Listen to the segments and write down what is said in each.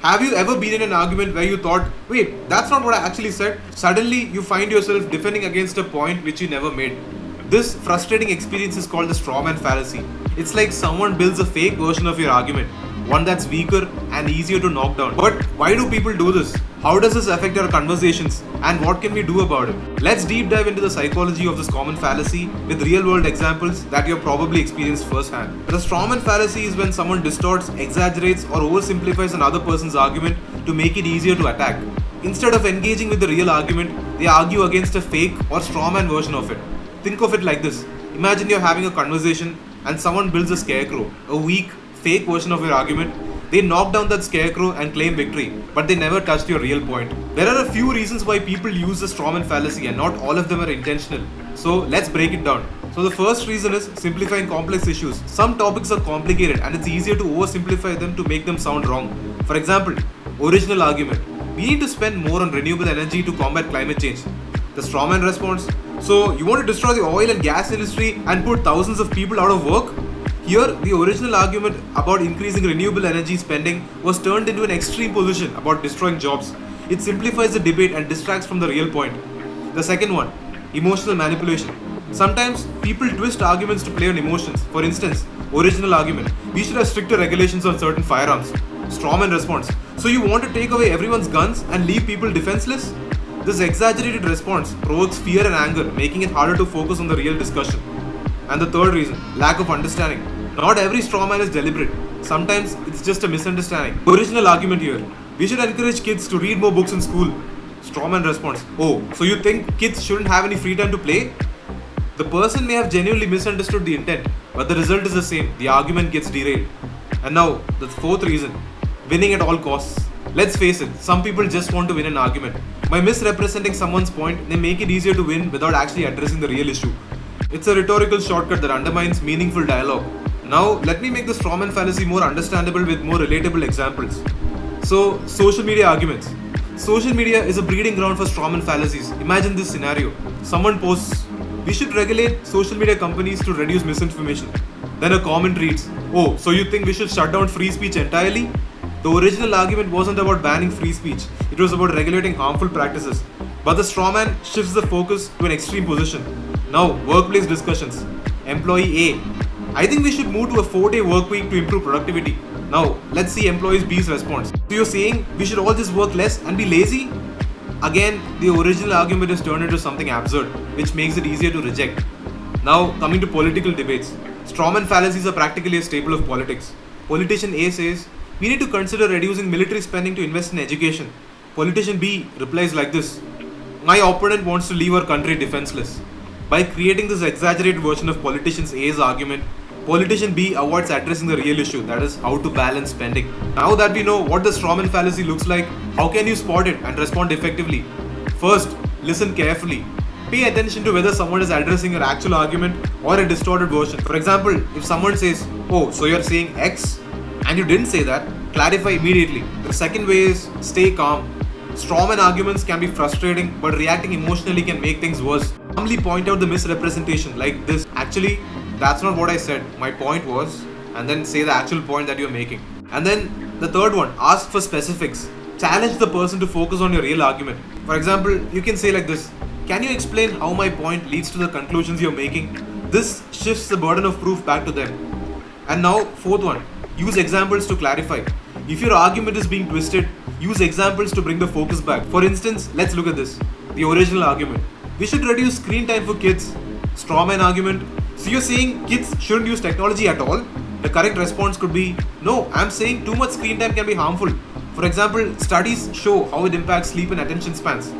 Have you ever been in an argument where you thought, wait, that's not what I actually said? Suddenly, you find yourself defending against a point which you never made. This frustrating experience is called the Strawman Fallacy. It's like someone builds a fake version of your argument, one that's weaker and easier to knock down. But why do people do this? How does this affect our conversations? And what can we do about it? Let's deep dive into the psychology of this common fallacy with real world examples that you have probably experienced firsthand. The Strawman Fallacy is when someone distorts, exaggerates, or oversimplifies another person's argument to make it easier to attack. Instead of engaging with the real argument, they argue against a fake or strawman version of it. Think of it like this. Imagine you're having a conversation and someone builds a scarecrow, a weak, fake version of your argument. They knock down that scarecrow and claim victory, but they never touched your real point. There are a few reasons why people use the Strawman Fallacy, and not all of them are intentional. So let's break it down. So the first reason is simplifying complex issues. Some topics are complicated and it's easier to oversimplify them to make them sound wrong. For example, original argument. We need to spend more on renewable energy to combat climate change. The Strawman response. So you want to destroy the oil and gas industry and put thousands of people out of work? Here, the original argument about increasing renewable energy spending was turned into an extreme position about destroying jobs. It simplifies the debate and distracts from the real point. The second one, emotional manipulation. Sometimes people twist arguments to play on emotions. For instance, original argument, we should have stricter regulations on certain firearms. Strawman response, so you want to take away everyone's guns and leave people defenseless? This exaggerated response provokes fear and anger, making it harder to focus on the real discussion. And the third reason, lack of understanding. Not every strawman is deliberate. Sometimes it's just a misunderstanding. Original argument here. We should encourage kids to read more books in school. Strawman response. Oh, so you think kids shouldn't have any free time to play? The person may have genuinely misunderstood the intent, but the result is the same. The argument gets derailed. And now, the fourth reason. Winning at all costs. Let's face it, some people just want to win an argument. By misrepresenting someone's point, they make it easier to win without actually addressing the real issue. It's a rhetorical shortcut that undermines meaningful dialogue. Now, let me make the Strawman Fallacy more understandable with more relatable examples. So, social media arguments. Social media is a breeding ground for Strawman fallacies. Imagine this scenario. Someone posts, we should regulate social media companies to reduce misinformation. Then a comment reads, oh, so you think we should shut down free speech entirely? The original argument wasn't about banning free speech, it was about regulating harmful practices. But the strawman shifts the focus to an extreme position. Now, workplace discussions. Employee A, I think we should move to a 4-day work week to improve productivity. Now, let's see employees B's response. So you're saying we should all just work less and be lazy? Again, the original argument is turned into something absurd, which makes it easier to reject. Now, coming to political debates. Strawman fallacies are practically a staple of politics. Politician A says, we need to consider reducing military spending to invest in education. Politician B replies like this, my opponent wants to leave our country defenseless. By creating this exaggerated version of politician A's argument, politician B avoids addressing the real issue, that is, how to balance spending. Now that we know what the Strawman fallacy looks like, how can you spot it and respond effectively? First, listen carefully. Pay attention to whether someone is addressing your actual argument or a distorted version. For example, if someone says, oh, so you're saying X, and you didn't say that, clarify immediately. The second way is stay calm. Strawman arguments can be frustrating, but reacting emotionally can make things worse. Calmly point out the misrepresentation like this. Actually, that's not what I said. My point was, and then say the actual point that you're making. And then the third one, ask for specifics. Challenge the person to focus on your real argument. For example, you can say like this, can you explain how my point leads to the conclusions you're making? This shifts the burden of proof back to them. And now, fourth one, use examples to clarify. If your argument is being twisted, use examples to bring the focus back. For instance, let's look at this. The original argument. We should reduce screen time for kids. Strawman argument. So you're saying kids shouldn't use technology at all? The correct response could be, no, I'm saying too much screen time can be harmful. For example, studies show how it impacts sleep and attention spans.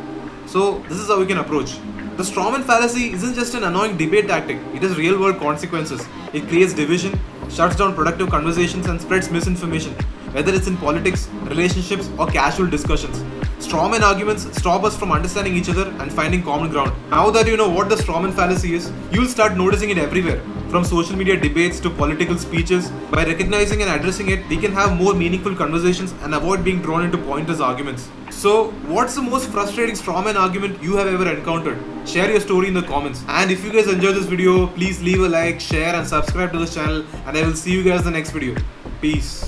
So this is how we can approach. The Strawman fallacy isn't just an annoying debate tactic, it has real world consequences. It creates division, shuts down productive conversations and spreads misinformation, whether it's in politics, relationships or casual discussions. Strawman arguments stop us from understanding each other and finding common ground. Now that you know what the Strawman fallacy is, you'll start noticing it everywhere. From social media debates to political speeches, by recognizing and addressing it, we can have more meaningful conversations and avoid being drawn into pointless arguments. So, what's the most frustrating strawman argument you have ever encountered? Share your story in the comments. And if you guys enjoyed this video, please leave a like, share and subscribe to this channel, and I will see you guys in the next video. Peace.